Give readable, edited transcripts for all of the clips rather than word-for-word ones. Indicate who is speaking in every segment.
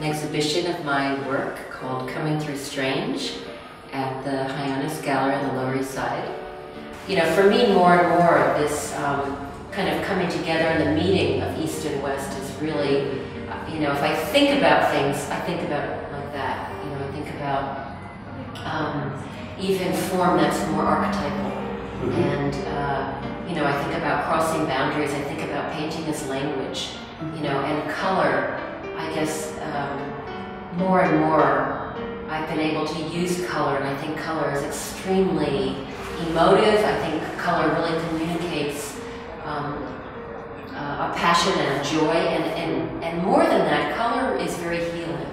Speaker 1: exhibition of my work called Coming Through Strange at the Hionas Gallery on the Lower East Side. You know, for me, more and more, this kind of coming together and the meeting of East and West is really, you know, if I think about things, I think about it like that. You know, I think about even form that's more archetypal. And, you know, I think about crossing boundaries, I think about painting as language, you know, and color. I guess more and more I've been able to use color, and I think color is extremely emotive. I think color really communicates a passion and a joy, and more than that, color is very healing.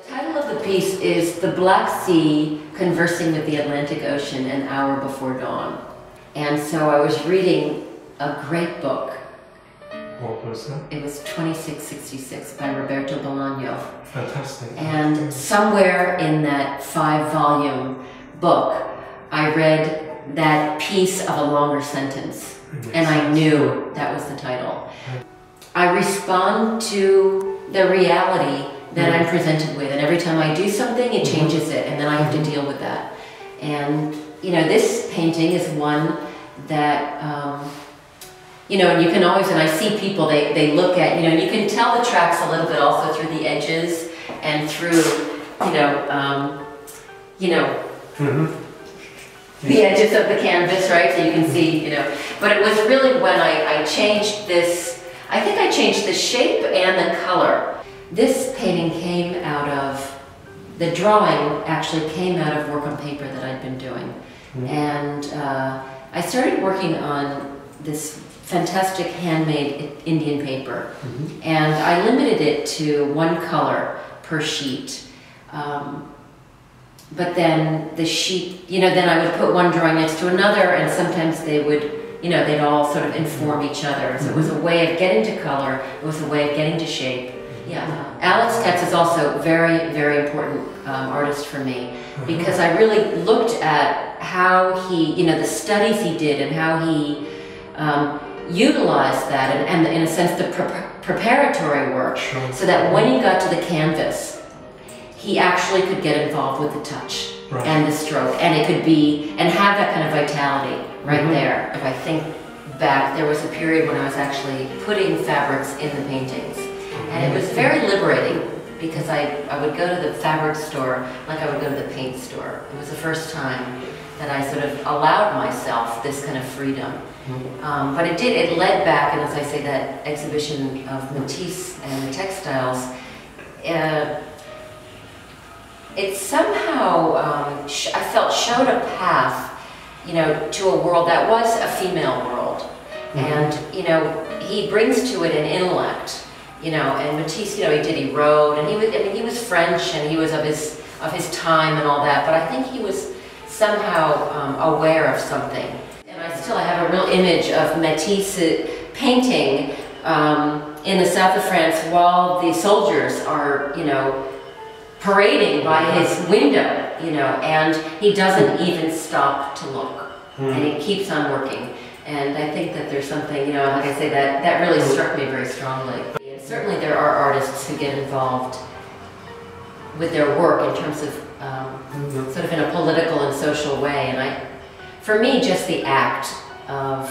Speaker 1: The title of the piece is The Black Sea Conversing with the Atlantic Ocean an Hour Before Dawn. And so I was reading a great book.
Speaker 2: What was that?
Speaker 1: It was 2666 by Roberto Bolaño.
Speaker 2: Fantastic.
Speaker 1: And somewhere in that 5-volume book, I read that piece of a longer sentence, and I knew that was the title. I respond to the reality that I'm presented with, and every time I do something, it changes it, and then I have to deal with that. And, you know, this painting is one that, you know, and you can always, and I see people, they look at, you know, and you can tell the tracks a little bit also through the edges and through, the edges of the canvas, right? So you can see, you know, but it was really when I changed this, I think I changed the shape and the color. This painting came out of, the drawing actually came out of work on paper that I'd been doing. And I started working on this fantastic handmade Indian paper, and I limited it to 1 color per sheet. But then the sheet, you know, then I would put one drawing next to another, and sometimes they would, you know, they'd all sort of inform each other. So it was a way of getting to color, it was a way of getting to shape. Yeah, Alex Katz is also a very, very important artist for me, because I really looked at how he, you know, the studies he did and how he utilized that, and in a sense the preparatory work, so that when he got to the canvas, he actually could get involved with the touch and the stroke, and it could be, and have that kind of vitality right there. If I think back, there was a period when I was actually putting fabrics in the paintings, and it was very liberating, because I would go to the fabric store like I would go to the paint store. It was the first time that I sort of allowed myself this kind of freedom. But it led back, and as I say, that exhibition of Matisse and the textiles, it somehow, I felt, showed a path, you know, to a world that was a female world. And, you know, he brings to it an intellect, you know, and Matisse, you know, he wrote, and he was, I mean, he was French, and he was of his time and all that, but I think he was somehow aware of something. And I have a real image of Matisse painting in the south of France while the soldiers are, you know, parading by his window, you know, and he doesn't even stop to look, and he keeps on working. And I think that there's something, you know, like I say, that really struck me very strongly. And certainly there are artists who get involved with their work in terms of sort of in a political and social way, and for me, just the act of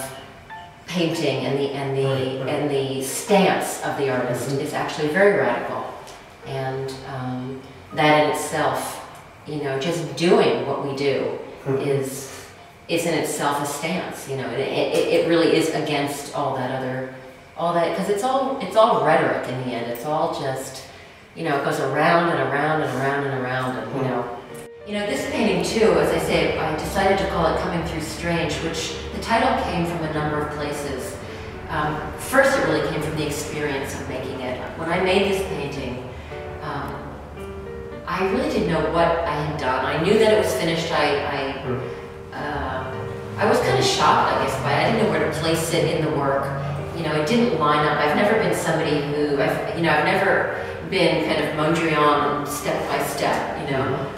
Speaker 1: painting and the stance of the artist is actually very radical, and that in itself, you know, just doing what we do is in itself a stance. You know, it really is against all that, because it's all rhetoric in the end. It's all just, you know, it goes around and around and around and around, and you know. You know, this painting too, as I say, I decided to call it Coming Through Strange, which the title came from a number of places. First, it really came from the experience of making it. When I made this painting, I really didn't know what I had done. I knew that it was finished. I was kind of shocked, I guess, by it. I didn't know where to place it in the work. You know, it didn't line up. I've never been somebody who, I've never been kind of Mondrian step by step, you know.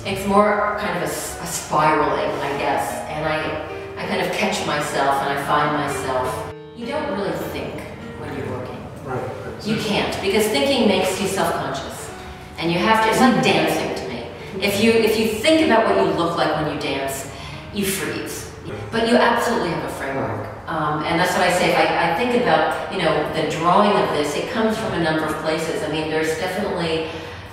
Speaker 1: It's more kind of a spiraling, I guess, and I kind of catch myself and I find myself. You don't really think when you're working.
Speaker 2: Right.
Speaker 1: You can't, because thinking makes you self-conscious. And you have to, it's like dancing to me. If you think about what you look like when you dance, you freeze. But you absolutely have a framework. And that's what I say, if I think about, you know, the drawing of this, it comes from a number of places. I mean, there's definitely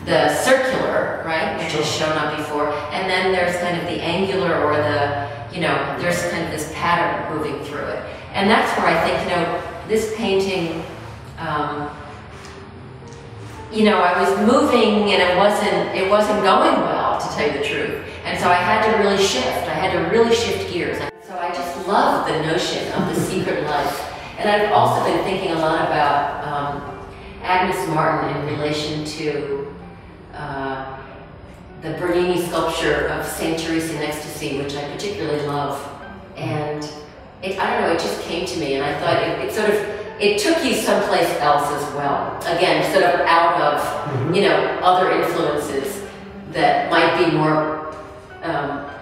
Speaker 1: the circular, right, which has shown up before, and then there's kind of the angular or the, you know, there's kind of this pattern moving through it. And that's where I think, you know, this painting, you know, I was moving and it wasn't going well, to tell you the truth. And so I had to really shift. I had to really shift gears. So I just love the notion of the secret life. And I've also been thinking a lot about Agnes Martin in relation to the Bernini sculpture of St. Teresa in Ecstasy, which I particularly love. And I don't know, it just came to me, and I thought it took you someplace else as well. Again, sort of out of, you know, other influences that might be more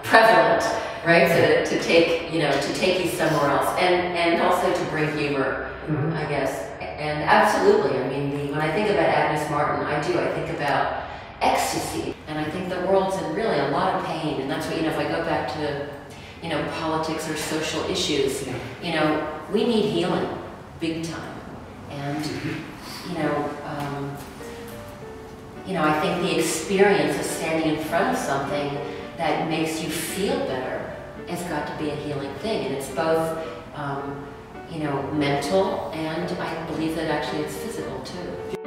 Speaker 1: prevalent, right? So to take you somewhere else, and also to bring humor, I guess. And absolutely, I mean, when I think about Agnes Martin, I think about ecstasy, and I think the world's in really a lot of pain, and that's what, you know, if I go back to, you know, politics or social issues, you know, we need healing, big time. And, you know, I think the experience of standing in front of something that makes you feel better has got to be a healing thing, and it's both, you know, mental, and I believe that actually it's physical too.